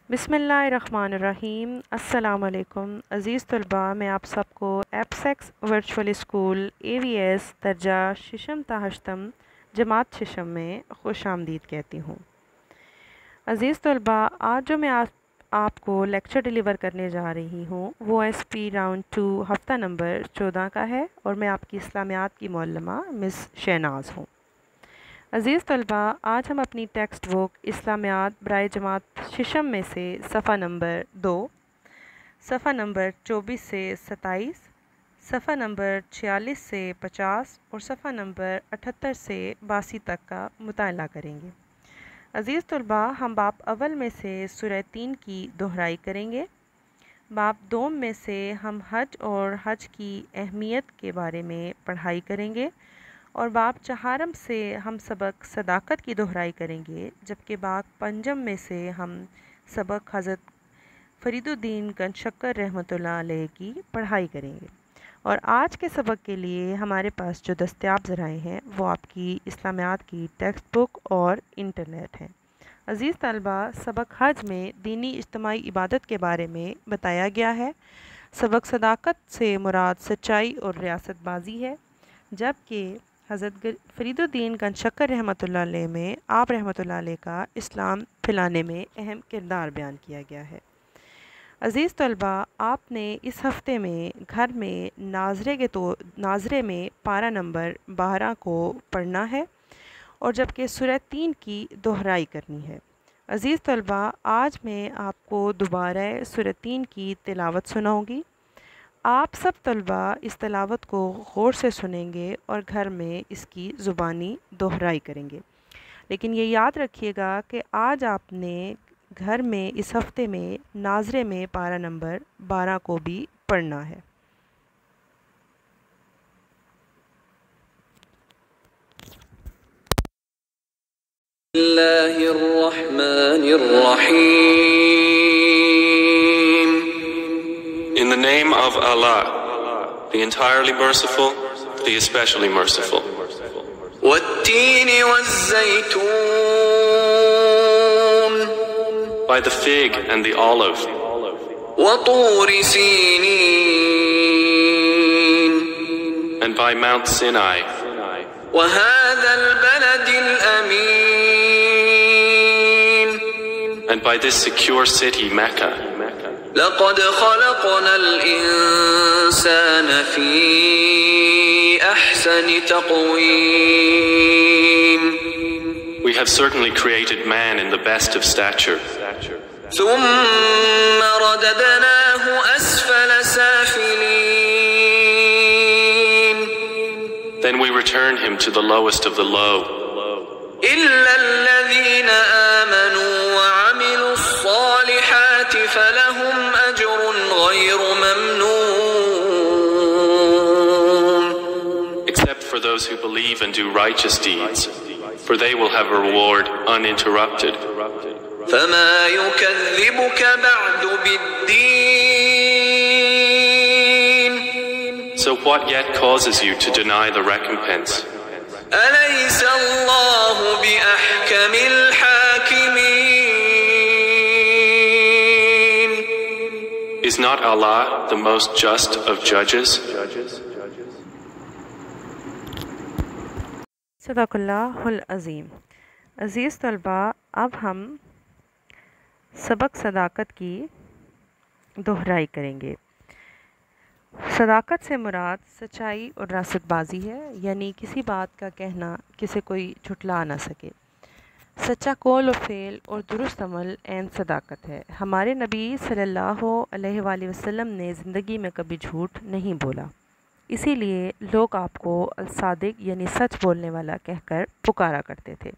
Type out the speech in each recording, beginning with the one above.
بسم اللہ الرحمن الرحیم۔ السلام علیکم عزیز طلباء، میں آپ سب کو ایپسیکس ورچوئل اسکول AVS درجہ ششم تا ہشتم جماعت ششم میں خوش آمدید کہتی ہوں۔ عزیز طلباء، آج جو میں آپ کو لیکچر ڈیلیور کرنے جا رہی ہوں وہ SP راؤنڈ 2 ہفتہ نمبر 14 کا ہے اور میں آپ کی اسلامیات کی معلمہ مس شہناز ہوں۔ عزیز طلباء، آج ہم اپنی ٹیکسٹ بک اسلامیات برائے جماعت ششم میں سے صفحہ نمبر 2، صفحہ نمبر 24 سے 27، صفحہ نمبر 46 سے 50 اور صفحہ نمبر 78 سے 82 تک کا مطالعہ کریں گے۔ عزیز طلباء، ہم باب اول میں سے سورہ 3 کی دہرائی کریں گے۔ باب دوم میں سے ہم حج اور حج کی اہمیت کے بارے میں پڑھائی کریں گے اور باب چہارم سے ہم سبق صداقت کی دہرائی کریں گے، جبکہ باب پنجم میں سے ہم سبق حضرت فرید الدین گنج شکر رحمۃ اللہ علیہ کی پڑھائی کریں گے۔ اور آج کے سبق کے لیے ہمارے پاس جو دستیاب ذرائع ہیں وہ آپ کی اسلامیات کی ٹیکسٹ بک اور انٹرنیٹ ہیں۔ عزیز طلباء، سبق حج میں دینی اجتماعی عبادت کے بارے میں بتایا گیا ہے۔ سبق صداقت سے مراد سچائی اور ریاست بازی ہے، جبکہ حضرت فرید الدین گنج شکر رحمۃ اللہ علیہ میں آپ رحمۃ اللہ علیہ کا اسلام پھیلانے میں اہم کردار بیان کیا گیا ہے۔ عزیز طلباء، آپ نے اس ہفتے میں گھر میں ناظرے میں پارہ نمبر 12 کو پڑھنا ہے اور جبکہ سورہ 3 کی دہرائی کرنی ہے۔ عزیز طلباء، آج میں آپ کو دوبارہ سورہ 3 کی تلاوت سناؤں گی۔ آپ سب طلباء اس تلاوت کو غور سے سنیں گے اور گھر میں اس کی زبانی دہرائی کریں گے، لیکن یہ یاد رکھیے گا کہ آج آپ نے گھر میں اس ہفتے میں ناظرے میں پارہ نمبر 12 کو بھی پڑھنا ہے۔ بسم اللہ الرحمن الرحیم۔ In the name of Allah, the entirely merciful, the especially merciful. والتین والزیتون، By the fig and the olive, وطور سینین، and by Mount Sinai, وهذا البلد الأمین، and by this secure city, Mecca. لقد خلقنا الإنسان في أحسن تقویم، We have certainly created man in the best of stature. ثم رددناه أسفل سافلين، Then we return him to the lowest of the low, إلا الذين آمنوا وعملوا الصالحات فلهم أجر غير ممنون. except for those who believe and do righteous deeds, for they will have a reward uninterrupted. فما يكذبك بعد بالدين، So what yet causes you to deny the recompense? أليس الله بأحكم الحاكمين. Is not Allah the most just of judges? صدق اللہ العظیم۔ عزیز طلباء، اب ہم سبق صداقت کی دہرائی کریں گے۔ صداقت سے مراد سچائی اور راست بازی ہے، یعنی کسی بات کا کہنا کسی کوئی جھٹلا نہ سکے۔ سچا قول و فعل اور درست عمل عین صداقت ہے۔ ہمارے نبی صلی اللہ علیہ وآلہ وسلم نے زندگی میں کبھی جھوٹ نہیں بولا، اسی لیے لوگ آپ کو الصادق یعنی سچ بولنے والا کہہ کر پکارا کرتے تھے۔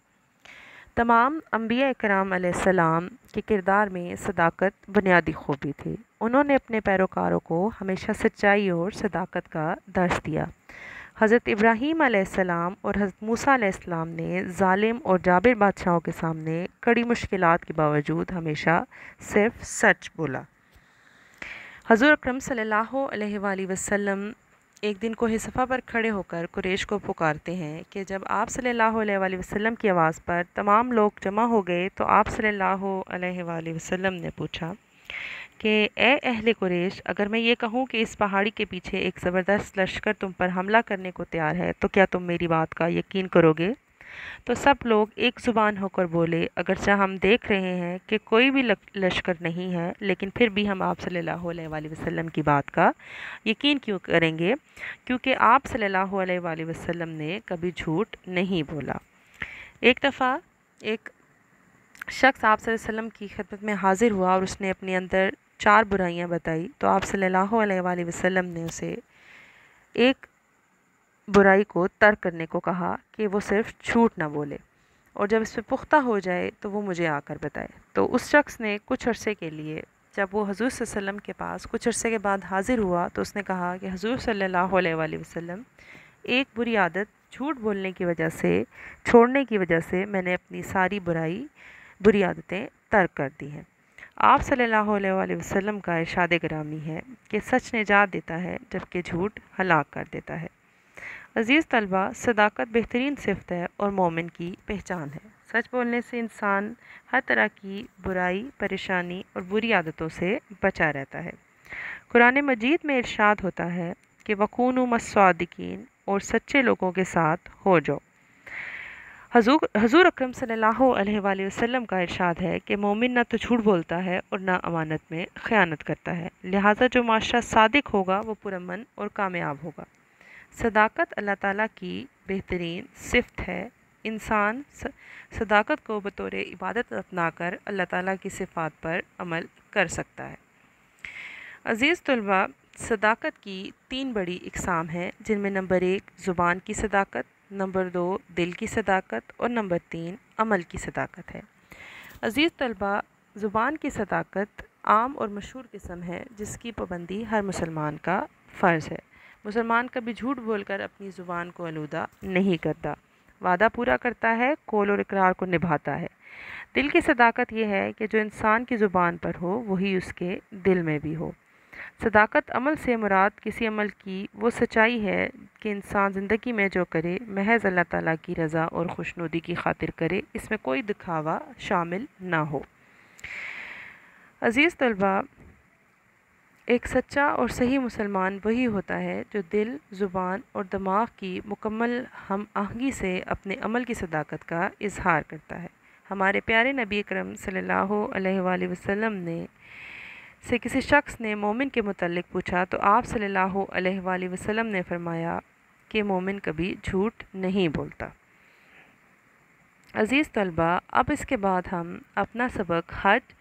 تمام انبیاء کرام علیہ السلام کے کردار میں صداقت بنیادی خوبی تھی۔ انہوں نے اپنے پیروکاروں کو ہمیشہ سچائی اور صداقت کا درس دیا۔ حضرت ابراہیم علیہ السلام اور حضرت موسیٰ علیہ السلام نے ظالم اور جابر بادشاہوں کے سامنے کڑی مشکلات کے باوجود ہمیشہ صرف سچ بولا۔ حضور اکرم صلی اللہ علیہ وآلہ وسلم ایک دن کوہ صفا پر کھڑے ہو کر قریش کو پکارتے ہیں کہ جب آپ صلی اللہ علیہ وآلہ وسلم کی آواز پر تمام لوگ جمع ہو گئے تو آپ صلی اللہ علیہ وآلہ وسلم نے پوچھا کہ اے اہل قریش، اگر میں یہ کہوں کہ اس پہاڑی کے پیچھے ایک زبردست لشکر تم پر حملہ کرنے کو تیار ہے تو کیا تم میری بات کا یقین کرو گے؟ تو سب لوگ ایک زبان ہو کر بولے، اگرچہ ہم دیکھ رہے ہیں کہ کوئی بھی لشکر نہیں ہے، لیکن پھر بھی ہم آپ صلی اللہ علیہ وآلہ وسلم کی بات کا یقین کیوں کریں گے، کیونکہ آپ صلی اللہ علیہ وآلہ وسلم نے کبھی جھوٹ نہیں بولا۔ ایک دفعہ ایک شخص آپ صلی اللہ علیہ وسلم کی خدمت میں حاضر ہوا اور اس نے اپنے اندر 4 برائیاں بتائی، تو آپ صلی اللہ علیہ وآلہ وسلم نے اسے ایک برائی کو ترک کرنے کو کہا کہ وہ صرف جھوٹ نہ بولے، اور جب اس پہ پختہ ہو جائے تو وہ مجھے آ کر بتائے۔ تو اس شخص نے کچھ عرصے کے لیے، جب وہ حضور صلی اللہ علیہ وسلم کے پاس کچھ عرصے کے بعد حاضر ہوا، تو اس نے کہا کہ حضور صلی اللہ علیہ وآلہ وسلم، ایک بری عادت جھوٹ بولنے کی وجہ سے، چھوڑنے کی وجہ سے میں نے اپنی ساری بری عادتیں ترک کر دی ہیں۔ آپ صلی اللہ علیہ وآلہ وسلم کا ارشاد گرامی ہے کہ سچ نجات دیتا ہے جبکہ جھوٹ ہلاک کر دیتا ہے۔ عزیز طلبہ، صداقت بہترین صفت ہے اور مومن کی پہچان ہے۔ سچ بولنے سے انسان ہر طرح کی برائی، پریشانی اور بری عادتوں سے بچا رہتا ہے۔ قرآن مجید میں ارشاد ہوتا ہے کہ وَكُونُوا مَعَ الصَّادِقِينَ، اور سچے لوگوں کے ساتھ ہو جاؤ۔ حضور اکرم صلی اللہ علیہ وآلہ وسلم کا ارشاد ہے کہ مومن نہ تو جھوٹ بولتا ہے اور نہ امانت میں خیانت کرتا ہے، لہٰذا جو معاشرہ صادق ہوگا وہ پرامن اور کامیاب ہوگا۔ صداقت اللہ تعالیٰ کی بہترین صفت ہے۔ انسان صداقت کو بطور عبادت اپنا کر اللہ تعالیٰ کی صفات پر عمل کر سکتا ہے۔ عزیز طلبہ، صداقت کی 3 بڑی اقسام ہیں، جن میں نمبر 1 زبان کی صداقت، نمبر 2 دل کی صداقت اور نمبر 3 عمل کی صداقت ہے۔ عزیز طلبہ، زبان کی صداقت عام اور مشہور قسم ہے جس کی پابندی ہر مسلمان کا فرض ہے۔ مسلمان کبھی جھوٹ بول کر اپنی زبان کو آلودہ نہیں کرتا، وعدہ پورا کرتا ہے، قول اور اقرار کو نبھاتا ہے۔ دل کی صداقت یہ ہے کہ جو انسان کی زبان پر ہو وہی اس کے دل میں بھی ہو۔ صداقت عمل سے مراد کسی عمل کی وہ سچائی ہے کہ انسان زندگی میں جو کرے محض اللہ تعالیٰ کی رضا اور خوشنودی کی خاطر کرے، اس میں کوئی دکھاوا شامل نہ ہو۔ عزیز طلبہ، ایک سچا اور صحیح مسلمان وہی ہوتا ہے جو دل، زبان اور دماغ کی مکمل ہم آہنگی سے اپنے عمل کی صداقت کا اظہار کرتا ہے۔ ہمارے پیارے نبی اکرم صلی اللہ علیہ وآلہ وسلم سے کسی شخص نے مومن کے متعلق پوچھا تو آپ صلی اللہ علیہ وآلہ وسلم نے فرمایا کہ مومن کبھی جھوٹ نہیں بولتا۔ عزیز طلبہ، اب اس کے بعد ہم اپنا سبق حج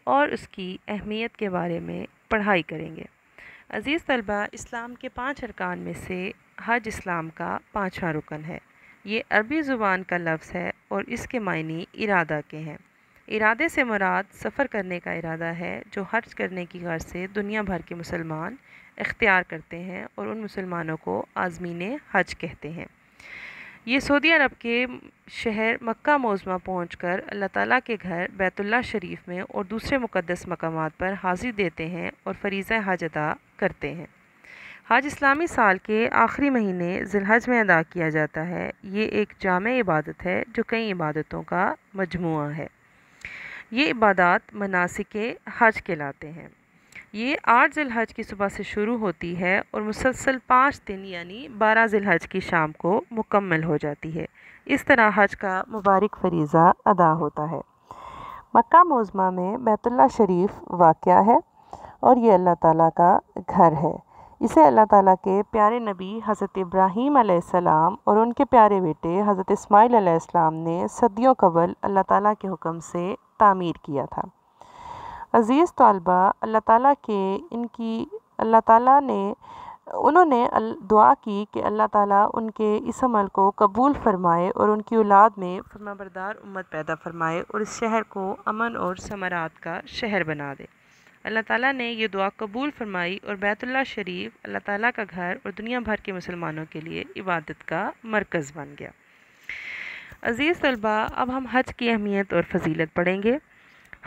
اور اس کی اہمیت کے بارے میں پڑھائی کریں گے۔ عزیز طلبہ، اسلام کے 5 ارکان میں سے حج اسلام کا 5واں رکن ہے۔ یہ عربی زبان کا لفظ ہے اور اس کے معنی ارادہ کے ہیں۔ ارادے سے مراد سفر کرنے کا ارادہ ہے جو حج کرنے کی غرض سے دنیا بھر کے مسلمان اختیار کرتے ہیں، اور ان مسلمانوں کو عازمین حج کہتے ہیں۔ یہ سعودی عرب کے شہر مکہ معظمہ پہنچ کر اللہ تعالیٰ کے گھر بیت اللہ شریف میں اور دوسرے مقدس مقامات پر حاضری دیتے ہیں اور فریضہ حج ادا کرتے ہیں۔ حج اسلامی سال کے آخری مہینے ذی الحج میں ادا کیا جاتا ہے۔ یہ ایک جامع عبادت ہے جو کئی عبادتوں کا مجموعہ ہے۔ یہ عبادات مناسک حج کہلاتے ہیں۔ یہ 8 ذی الحج کی صبح سے شروع ہوتی ہے اور مسلسل 5 دن یعنی 12 ذی الحج کی شام کو مکمل ہو جاتی ہے۔ اس طرح حج کا مبارک فریضہ ادا ہوتا ہے۔ مکہ معظمہ میں بیت اللہ شریف واقع ہے اور یہ اللہ تعالیٰ کا گھر ہے۔ اسے اللہ تعالیٰ کے پیارے نبی حضرت ابراہیم علیہ السلام اور ان کے پیارے بیٹے حضرت اسماعیل علیہ السلام نے صدیوں قبل اللہ تعالیٰ کے حکم سے تعمیر کیا تھا۔ عزیز طالبہ، انہوں نے دعا کی کہ اللہ تعالیٰ ان کے اس عمل کو قبول فرمائے اور ان کی اولاد میں فرمانبردار امت پیدا فرمائے اور اس شہر کو امن اور ثمرات کا شہر بنا دے۔ اللہ تعالیٰ نے یہ دعا قبول فرمائی اور بیت اللہ شریف اللہ تعالیٰ کا گھر اور دنیا بھر کے مسلمانوں کے لیے عبادت کا مرکز بن گیا۔ عزیز طلبہ، اب ہم حج کی اہمیت اور فضیلت پڑھیں گے۔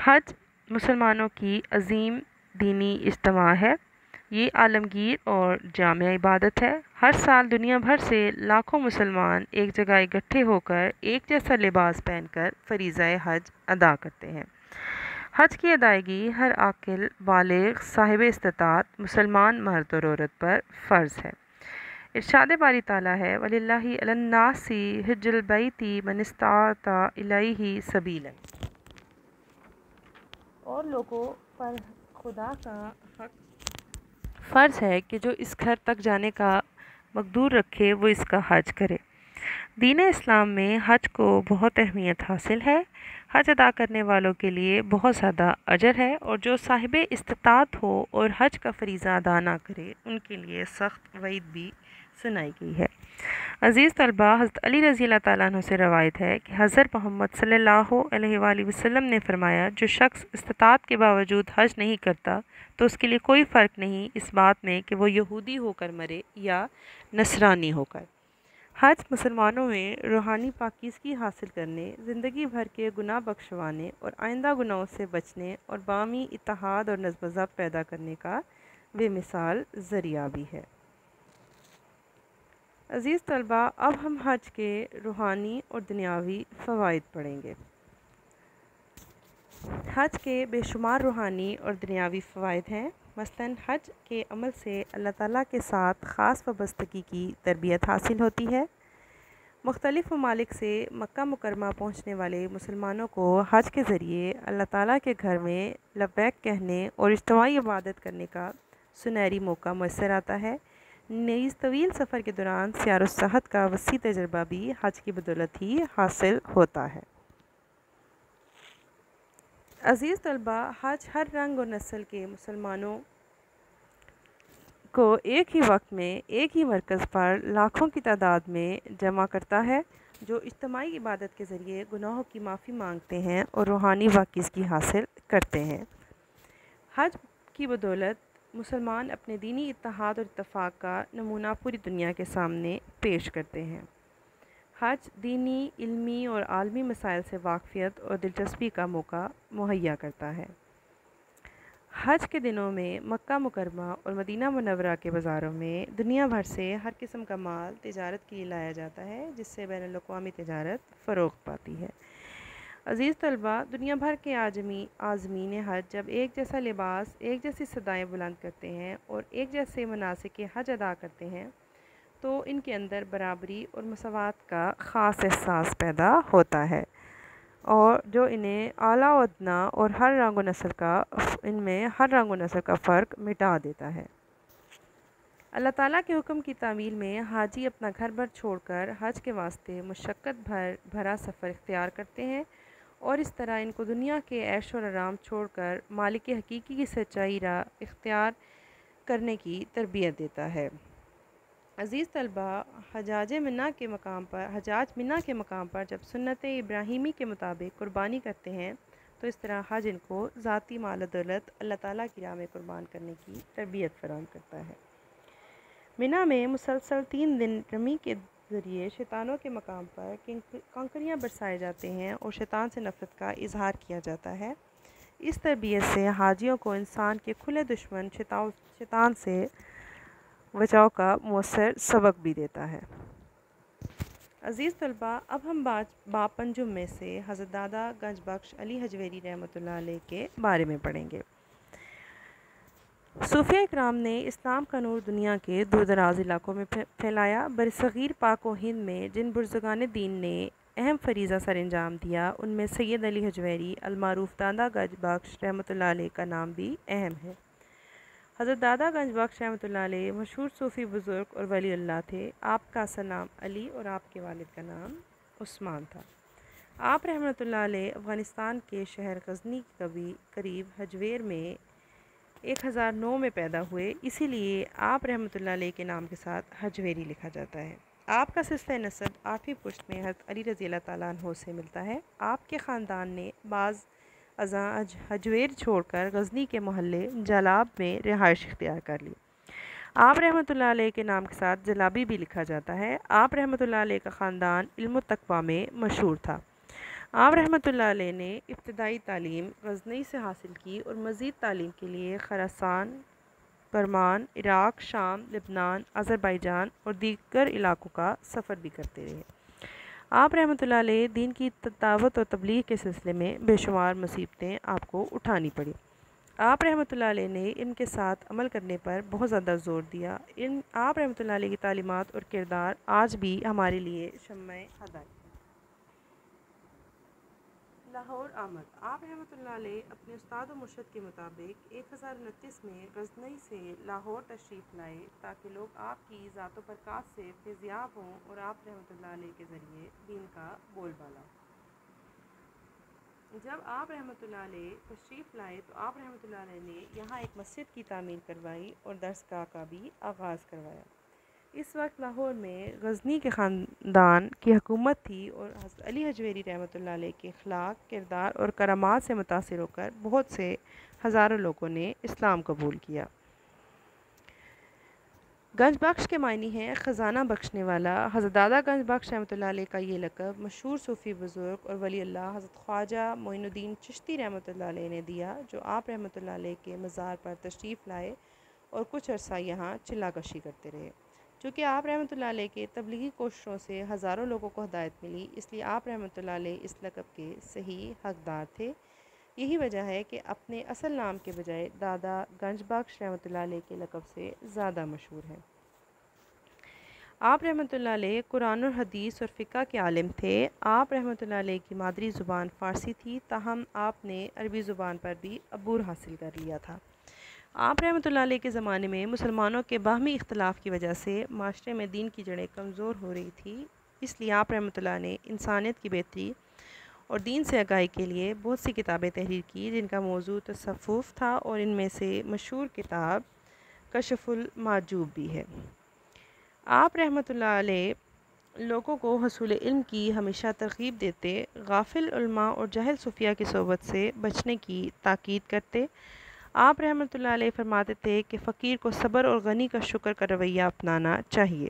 حج مسلمانوں کی عظیم دینی اجتماع ہے۔ یہ عالمگیر اور جامع عبادت ہے۔ ہر سال دنیا بھر سے لاکھوں مسلمان ایک جگہ اکٹھے ہو کر ایک جیسا لباس پہن کر فریضہ حج ادا کرتے ہیں۔ حج کی ادائیگی ہر عاقل بالغ صاحب استطاعت مسلمان مرد اور عورت پر فرض ہے۔ ارشاد باری تعالیٰ ہے وَلِلَّهِ عَلَى النَّاسِ حِجُّ الْبَيْتِ مَنِ اسْتَطَاعَ إِلَيْهِ سَبِيلًا، اور لوگوں پر خدا کا حق فرض ہے کہ جو اس گھر تک جانے کا مقدور رکھے وہ اس کا حج کرے۔ دین اسلام میں حج کو بہت اہمیت حاصل ہے۔ حج ادا کرنے والوں کے لیے بہت زیادہ اجر ہے، اور جو صاحب استطاعت ہو اور حج کا فریضہ ادا نہ کرے ان کے لیے سخت وعید بھی سنائی گئی ہے۔ عزیز طلباء، حضرت علی رضی اللہ تعالیٰ عنہ سے روایت ہے کہ حضرت محمد صلی اللہ علیہ وآلہ وسلم نے فرمایا، جو شخص استطاعت کے باوجود حج نہیں کرتا تو اس کے لیے کوئی فرق نہیں اس بات میں کہ وہ یہودی ہو کر مرے یا نصرانی ہو کر۔ حج مسلمانوں میں روحانی پاکیزگی حاصل کرنے، زندگی بھر کے گناہ بخشوانے اور آئندہ گناہوں سے بچنے اور باہمی اتحاد اور نظم و ضبط پیدا کرنے کا بے مثال ذریعہ بھی ہے۔ عزیز طلباء، اب ہم حج کے روحانی اور دنیاوی فوائد پڑھیں گے۔ حج کے بے شمار روحانی اور دنیاوی فوائد ہیں۔ مثلاً حج کے عمل سے اللہ تعالیٰ کے ساتھ خاص وابستگی کی تربیت حاصل ہوتی ہے۔ مختلف ممالک سے مکہ مکرمہ پہنچنے والے مسلمانوں کو حج کے ذریعے اللہ تعالیٰ کے گھر میں لبیک کہنے اور اجتماعی عبادت کرنے کا سنہری موقع میسر آتا ہے۔ نیز طویل سفر کے دوران سیر و سیاحت کا وسیع تجربہ بھی حج کی بدولت ہی حاصل ہوتا ہے۔ عزیز طلباء، حج ہر رنگ اور نسل کے مسلمانوں کو ایک ہی وقت میں ایک ہی مرکز پر لاکھوں کی تعداد میں جمع کرتا ہے، جو اجتماعی عبادت کے ذریعے گناہوں کی معافی مانگتے ہیں اور روحانی پاکیزگی حاصل کرتے ہیں۔ حج کی بدولت مسلمان اپنے دینی اتحاد اور اتفاق کا نمونہ پوری دنیا کے سامنے پیش کرتے ہیں۔ حج دینی، علمی اور عالمی مسائل سے واقفیت اور دلچسپی کا موقع مہیا کرتا ہے۔ حج کے دنوں میں مکہ مکرمہ اور مدینہ منورہ کے بازاروں میں دنیا بھر سے ہر قسم کا مال تجارت کے لیے لایا جاتا ہے، جس سے بین الاقوامی تجارت فروغ پاتی ہے۔ عزیز طلباء، دنیا بھر کے عازمین حج جب ایک جیسا لباس، ایک جیسی صدائیں بلند کرتے ہیں اور ایک جیسے مناسک حج ادا کرتے ہیں تو ان کے اندر برابری اور مساوات کا خاص احساس پیدا ہوتا ہے، اور جو انہیں اعلیٰ و ادنیٰ اور ہر رنگ و نسل کا فرق مٹا دیتا ہے۔ اللہ تعالیٰ کے حکم کی تعمیل میں حاجی اپنا گھر بھر چھوڑ کر حج کے واسطے مشقت بھرا سفر اختیار کرتے ہیں، اور اس طرح ان کو دنیا کے عیش و آرام چھوڑ کر مالک حقیقی کی سچائی راہ اختیار کرنے کی تربیت دیتا ہے۔ عزیز طلباء، حجاج منہ کے مقام پر جب سنت ابراہیمی کے مطابق قربانی کرتے ہیں تو اس طرح حج ان کو ذاتی مال و دولت اللہ تعالیٰ کی راہ میں قربان کرنے کی تربیت فراہم کرتا ہے۔ منہ میں مسلسل 3 دن رمی کے ذریعے شیطانوں کے مقام پر کنکریاں برسائے جاتے ہیں اور شیطان سے نفرت کا اظہار کیا جاتا ہے۔ اس تربیت سے حاجیوں کو انسان کے کھلے دشمن شیطان سے بچاؤ کا مؤثر سبق بھی دیتا ہے۔ عزیز طلباء، اب ہم باب پنجم میں سے حضرت دادا گنج بخش علی حجویری رحمۃ اللہ علیہ کے بارے میں پڑھیں گے۔ صوفیہ اکرام نے اسلام کا نور دنیا کے دور دراز علاقوں میں پھیلایا۔ برصغیر پاک و ہند میں جن بزرگان دین نے اہم فریضہ سر انجام دیا، ان میں سید علی حجویری المعروف دادا گنج بخش رحمۃ اللہ علیہ کا نام بھی اہم ہے۔ حضرت دادا گنج بخش رحمۃ اللہ علیہ مشہور صوفی بزرگ اور ولی اللہ تھے۔ آپ کا اصل نام علی اور آپ کے والد کا نام عثمان تھا۔ آپ رحمۃ اللہ علیہ افغانستان کے شہر غزنی کے قریب حجویر میں 1009 میں پیدا ہوئے، اسی لیے آپ رحمۃ اللہ علیہ کے نام کے ساتھ حجویری لکھا جاتا ہے۔ آپ کا سلسلہ نسب 8ویں پشت میں حضرت علی رضی اللہ تعالیٰ عنہ سے ملتا ہے۔ آپ کے خاندان نے بعض ازاں حجویر چھوڑ کر غزنی کے محلے جلاب میں رہائش اختیار کر لی۔ آپ رحمۃ اللہ علیہ کے نام کے ساتھ جلابی بھی لکھا جاتا ہے۔ آپ رحمۃ اللہ علیہ کا خاندان علم و تقویٰ میں مشہور تھا۔ آپ رحمۃ اللہ علیہ نے ابتدائی تعلیم غزنی سے حاصل کی اور مزید تعلیم کے لیے خراسان کرمان، عراق، شام، لبنان، آذربائیجان اور دیگر علاقوں کا سفر بھی کرتے رہے۔ آپ رحمۃ اللہ علیہ دین کی دعوت اور تبلیغ کے سلسلے میں بے شمار مصیبتیں آپ کو اٹھانی پڑی۔ آپ رحمۃ اللہ علیہ نے ان کے ساتھ عمل کرنے پر بہت زیادہ زور دیا۔ آپ رحمۃ اللہ علیہ کی تعلیمات اور کردار آج بھی ہمارے لیے شمع ہدایت ہے۔ لاہور آمد۔ آپ رحمۃ اللہ علیہ اپنے استاد و مرشد کے مطابق 1029 میں غزنی سے لاہور تشریف لائے تاکہ لوگ آپ کی ذات و برکات سے فیضیاب ہوں اور آپ رحمۃ اللہ علیہ کے ذریعے دین کا بول بالا ہو۔ جب آپ رحمۃ اللہ علیہ تشریف لائے تو آپ رحمۃ اللہ علیہ نے یہاں ایک مسجد کی تعمیر کروائی اور درسگاہ کا بھی آغاز کروایا۔ اس وقت لاہور میں غزنی کے خاندان کی حکومت تھی اور حضرت علی حجویری رحمۃ اللہ علیہ کے اخلاق، کردار اور کرامات سے متاثر ہو کر بہت سے ہزاروں لوگوں نے اسلام قبول کیا۔ گنج بخش کے معنی ہیں خزانہ بخشنے والا۔ حضرت دادا گنج بخش رحمۃ اللہ علیہ کا یہ لقب مشہور صوفی بزرگ اور ولی اللہ حضرت خواجہ معین الدین چشتی رحمۃ اللہ علیہ نے دیا، جو آپ رحمۃ اللہ علیہ کے مزار پر تشریف لائے اور کچھ عرصہ یہاں چلا کشی کرتے رہے۔ چونکہ آپ رحمۃ اللہ علیہ کے تبلیغی کوششوں سے ہزاروں لوگوں کو ہدایت ملی، اس لیے آپ رحمۃ اللہ علیہ اس لقب کے صحیح حقدار تھے۔ یہی وجہ ہے کہ اپنے اصل نام کے بجائے دادا گنج بخش رحمۃ اللہ علیہ کے لقب سے زیادہ مشہور ہیں۔ آپ رحمۃ اللہ علیہ قرآن اور حدیث اور فقہ کے عالم تھے۔ آپ رحمۃ اللہ علیہ کی مادری زبان فارسی تھی، تاہم آپ نے عربی زبان پر بھی عبور حاصل کر لیا تھا۔ آپ رحمۃ اللہ علیہ کے زمانے میں مسلمانوں کے باہمی اختلاف کی وجہ سے معاشرے میں دین کی جڑیں کمزور ہو رہی تھی، اس لیے آپ رحمۃ اللہ نے انسانیت کی بہتری اور دین سے آگاہی کے لیے بہت سی کتابیں تحریر کی، جن کا موضوع تصوف تھا، اور ان میں سے مشہور کتاب کشف المحجوب بھی ہے۔ آپ رحمۃ اللہ علیہ لوگوں کو حصول علم کی ہمیشہ ترغیب دیتے، غافل علماء اور جاہل صوفیاء کی صحبت سے بچنے کی تاکید کرتے۔ آپ رحمۃ اللہ علیہ فرماتے تھے کہ فقیر کو صبر اور غنی کا شکر کا رویہ اپنانا چاہیے۔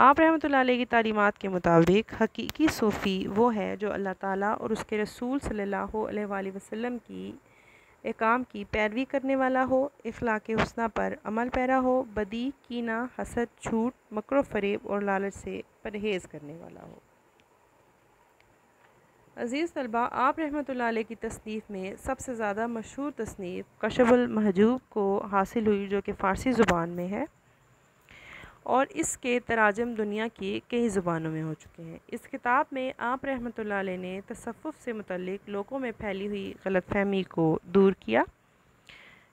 آپ رحمۃ اللہ علیہ کی تعلیمات کے مطابق حقیقی صوفی وہ ہے جو اللہ تعالیٰ اور اس کے رسول صلی اللہ علیہ وآلہ وسلم کی احکام کی پیروی کرنے والا ہو، اخلاق حسنہ پر عمل پیرا ہو، بدی، کینہ، حسد، جھوٹ، مکر و فریب اور لالچ سے پرہیز کرنے والا ہو۔ عزیز طلباء، آپ رحمۃ اللہ علیہ کی تصنیف میں سب سے زیادہ مشہور تصنیف کشف المحجوب کو حاصل ہوئی، جو کہ فارسی زبان میں ہے، اور اس کے تراجم دنیا کی کئی زبانوں میں ہو چکے ہیں۔ اس کتاب میں آپ رحمۃ اللہ علیہ نے تصوف سے متعلق لوگوں میں پھیلی ہوئی غلط فہمی کو دور کیا۔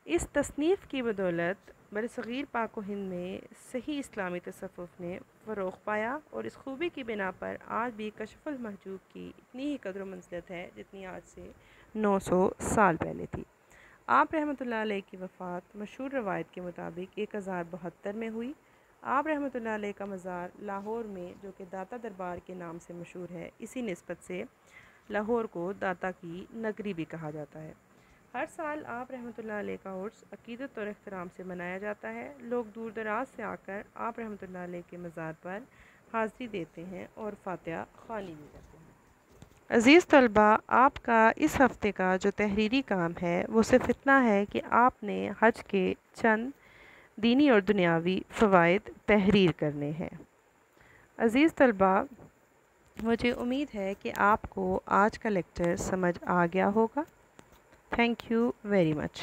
اس تصنیف کی بدولت برصغیر پاک و ہند میں صحیح اسلامی تصوف نے فروغ پایا، اور اس خوبی کی بنا پر آج بھی کشف المحجوب کی اتنی ہی قدر و منزلت ہے جتنی آج سے 900 سال پہلے تھی۔ آپ رحمۃ اللہ علیہ کی وفات مشہور روایت کے مطابق 1072 میں ہوئی۔ آپ رحمۃ اللہ علیہ کا مزار لاہور میں، جو کہ داتا دربار کے نام سے مشہور ہے، اسی نسبت سے لاہور کو داتا کی نگری بھی کہا جاتا ہے۔ ہر سال آپ رحمۃ اللہ علیہ کا عرس عقیدت اور احترام سے منایا جاتا ہے۔ لوگ دور دراز سے آ کر آپ رحمۃ اللہ علیہ کے مزار پر حاضری دیتے ہیں اور فاتحہ خوانی بھی کرتے ہیں۔ عزیز طلباء، آپ کا اس ہفتے کا جو تحریری کام ہے وہ صرف اتنا ہے کہ آپ نے حج کے چند دینی اور دنیاوی فوائد تحریر کرنے ہیں۔ عزیز طلباء، مجھے امید ہے کہ آپ کو آج کا لیکچر سمجھ آ گیا ہوگا۔ Thank you very much.